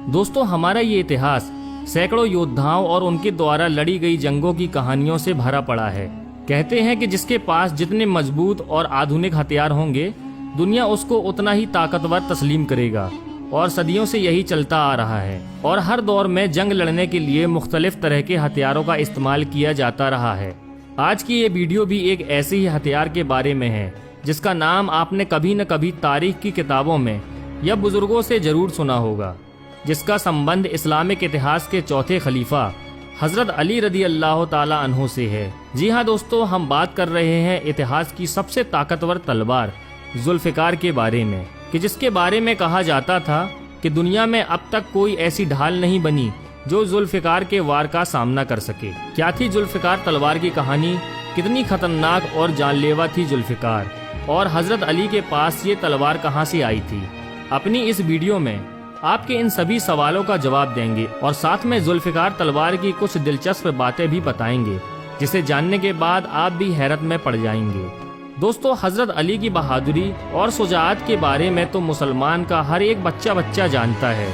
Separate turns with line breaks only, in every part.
दोस्तों, हमारा ये इतिहास सैकड़ों योद्धाओं और उनके द्वारा लड़ी गई जंगों की कहानियों से भरा पड़ा है। कहते हैं कि जिसके पास जितने मजबूत और आधुनिक हथियार होंगे, दुनिया उसको उतना ही ताकतवर तस्लीम करेगा। और सदियों से यही चलता आ रहा है और हर दौर में जंग लड़ने के लिए मुख्तलिफ तरह के हथियारों का इस्तेमाल किया जाता रहा है। आज की ये वीडियो भी एक ऐसे ही हथियार के बारे में है जिसका नाम आपने कभी न कभी तारीख की किताबों में या बुजुर्गों से जरूर सुना होगा, जिसका संबंध इस्लामिक इतिहास के चौथे खलीफा हजरत अली रदी अल्लाह ताला अन्हु से है। जी हाँ दोस्तों, हम बात कर रहे हैं इतिहास की सबसे ताकतवर तलवार जुल्फिकार के बारे में, कि जिसके बारे में कहा जाता था कि दुनिया में अब तक कोई ऐसी ढाल नहीं बनी जो जुल्फिकार के वार का सामना कर सके। क्या थी जुल्फिकार तलवार की कहानी, कितनी खतरनाक और जानलेवा थी जुल्फिकार, और हजरत अली के पास ये तलवार कहाँ से आई थी? अपनी इस वीडियो में आपके इन सभी सवालों का जवाब देंगे और साथ में जुल्फिकार तलवार की कुछ दिलचस्प बातें भी बताएंगे, जिसे जानने के बाद आप भी हैरत में पड़ जाएंगे। दोस्तों, हजरत अली की बहादुरी और शुजाअत के बारे में तो मुसलमान का हर एक बच्चा जानता है।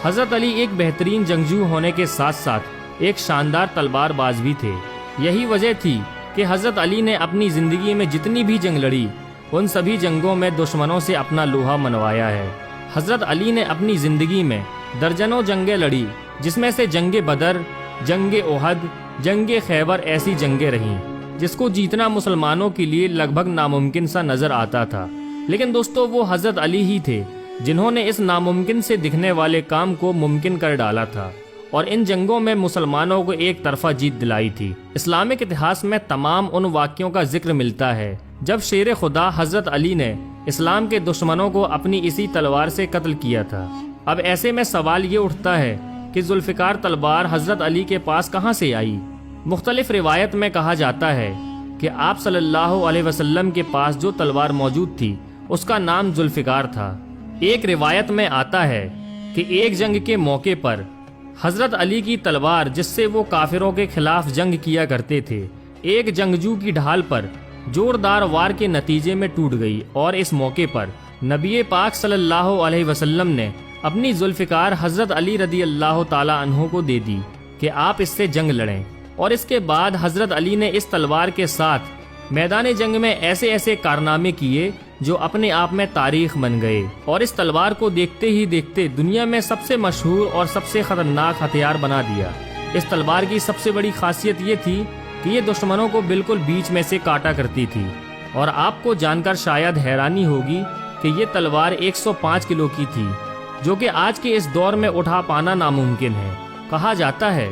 हजरत अली एक बेहतरीन जंगजू होने के साथ साथ एक शानदार तलवारबाज भी थे। यही वजह थी कि हजरत अली ने अपनी जिंदगी में जितनी भी जंग लड़ी, उन सभी जंगों में दुश्मनों से अपना लोहा मनवाया है। हजरत अली ने अपनी जिंदगी में दर्जनों जंगें लड़ी, जिसमें से जंगे बदर, जंगे ओहद, जंगे खैबर ऐसी जंगें रहीं जिसको जीतना मुसलमानों के लिए लगभग नामुमकिन सा नजर आता था। लेकिन दोस्तों, वो हजरत अली ही थे जिन्होंने इस नामुमकिन से दिखने वाले काम को मुमकिन कर डाला था और इन जंगों में मुसलमानों को एक तरफा जीत दिलाई थी। इस्लामिक इतिहास में तमाम उन वाक़यों का जिक्र मिलता है जब शेर खुदा हजरत अली ने इस्लाम के दुश्मनों को अपनी इसी तलवार से कत्ल किया था। अब ऐसे में सवाल ये उठता है कि जुल्फिकार तलवार हजरत अली के पास कहाँ से आई? मुख्तलिफ रिवायत में कहा जाता है कि आप सल्लल्लाहु अलैहि वसल्लम के पास जो तलवार मौजूद थी उसका नाम जुल्फिकार था। एक रिवायत में आता है कि एक जंग के मौके पर हजरत अली की तलवार, जिससे वो काफिरों के खिलाफ जंग किया करते थे, एक जंगजू की ढाल पर जोरदार वार के नतीजे में टूट गई और इस मौके पर नबी पाक सल्लल्लाहु अलैहि वसल्लम ने अपनी जुल्फिकार हजरत अली रदी अल्लाह ताला अन्हु को दे दी कि आप इससे जंग लड़ें। और इसके बाद हजरत अली ने इस तलवार के साथ मैदान जंग में ऐसे ऐसे कारनामे किए जो अपने आप में तारीख बन गए और इस तलवार को देखते ही देखते दुनिया में सबसे मशहूर और सबसे खतरनाक हथियार बना दिया। इस तलवार की सबसे बड़ी खासियत ये थी कि ये दुश्मनों को बिल्कुल बीच में से काटा करती थी। और आपको जानकर शायद हैरानी होगी कि ये तलवार 105 किलो की थी, जो कि आज के इस दौर में उठा पाना नामुमकिन है। कहा जाता है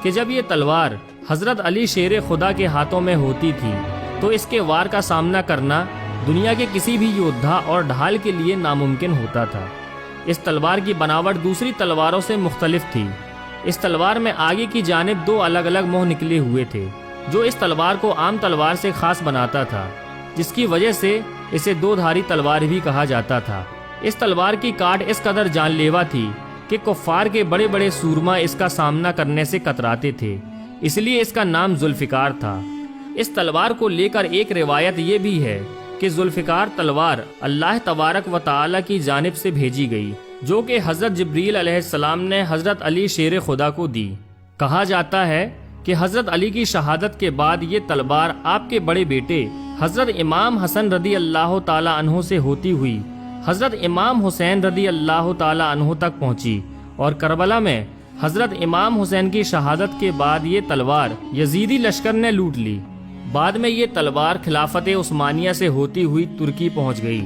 कि जब ये तलवार हजरत अली शेर खुदा के हाथों में होती थी तो इसके वार का सामना करना दुनिया के किसी भी योद्धा और ढाल के लिए नामुमकिन होता था। इस तलवार की बनावट दूसरी तलवारों से मुख्तलिफ थी। इस तलवार में आगे की जानिब 2 अलग अलग मुंह निकले हुए थे, जो इस तलवार को आम तलवार से खास बनाता था, जिसकी वजह से इसे 2 धारी तलवार भी कहा जाता था। इस तलवार की काट इस कदर जानलेवा थी कि कुफ्फार के बड़े बड़े सूरमा इसका सामना करने से कतराते थे, इसलिए इसका नाम जुल्फिकार था। इस तलवार को लेकर एक रिवायत ये भी है कि जुल्फिकार तलवार अल्लाह तबारक व तआला की जानिब से भेजी गई, जो कि हजरत जिब्रील अलैहिस्सलाम ने हजरत अली शेर खुदा को दी। कहा जाता है कि हजरत अली की शहादत के बाद ये तलवार आपके बड़े बेटे हजरत इमाम हसन रदी अल्लाह ताला अन्हु से होती हुई हजरत इमाम हुसैन रदी अल्लाह ताला अन्हु तक पहुंची और करबला में हजरत इमाम हुसैन की शहादत के बाद ये तलवार यजीदी लश्कर ने लूट ली। बाद में ये तलवार खिलाफत उस्मानिया से होती हुई तुर्की पहुंच गई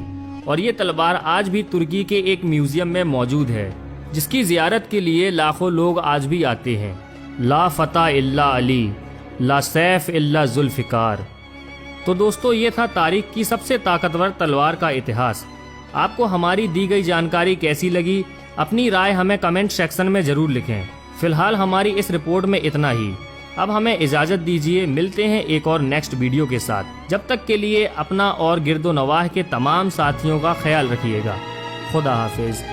और ये तलवार आज भी तुर्की के एक म्यूजियम में मौजूद है, जिसकी जियारत के लिए लाखों लोग आज भी आते हैं। ला फतह इल्ला अली, ला सैफ इल्ला जुल्फिकार। तो दोस्तों, ये था तारीख की सबसे ताकतवर तलवार का इतिहास। आपको हमारी दी गई जानकारी कैसी लगी? अपनी राय हमें कमेंट सेक्शन में जरूर लिखें। फिलहाल हमारी इस रिपोर्ट में इतना ही। अब हमें इजाज़त दीजिए, मिलते हैं एक और नेक्स्ट वीडियो के साथ। जब तक के लिए अपना और गिरदो नवाह के तमाम साथियों का ख्याल रखिएगा। खुदा हाफिज।